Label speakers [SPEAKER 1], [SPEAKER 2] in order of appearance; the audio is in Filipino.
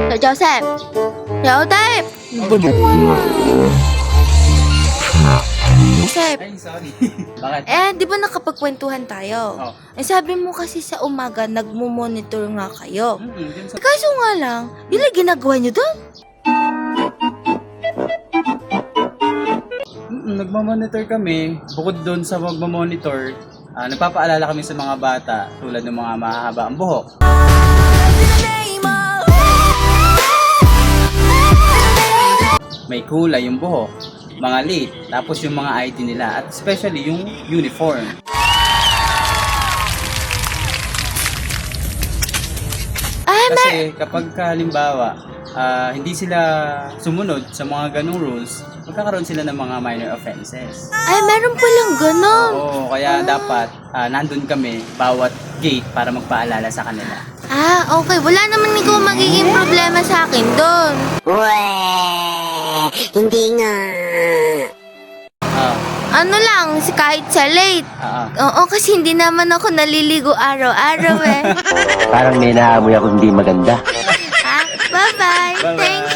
[SPEAKER 1] Sir Joseph! Joseph! Joseph!
[SPEAKER 2] Ay, sorry. Bakit?
[SPEAKER 1] Di ba nakapagkwentuhan tayo?
[SPEAKER 2] Oh.
[SPEAKER 1] Sabi mo kasi sa umaga, nagmo-monitor nga kayo.
[SPEAKER 2] Dun sa...
[SPEAKER 1] Kaso nga lang, yun lang ginagawa nyo doon.
[SPEAKER 2] Nagmamonitor kami. Bukod doon sa magmamonitor, nagpapaalala kami sa mga bata tulad ng mga mahahaba ang buhok. May kulay yung buhok, mga late, tapos yung mga ID nila, at especially yung uniform. Kasi kapag halimbawa, hindi sila sumunod sa mga ganong rules, magkakaroon sila ng mga minor offenses.
[SPEAKER 1] Ay, meron palang ganon.
[SPEAKER 2] Oo, kaya dapat nandun kami bawat gate para magpaalala sa kanila.
[SPEAKER 1] Okay. Wala naman ikaw magiging problema sa akin doon.
[SPEAKER 3] Hindi nga.
[SPEAKER 1] Ano lang, kahit sa late. Oo, kasi hindi naman ako naliligo araw-araw eh.
[SPEAKER 4] Parang may naamoy ako hindi maganda.
[SPEAKER 1] Bye-bye.
[SPEAKER 2] Bye-bye.
[SPEAKER 1] Thank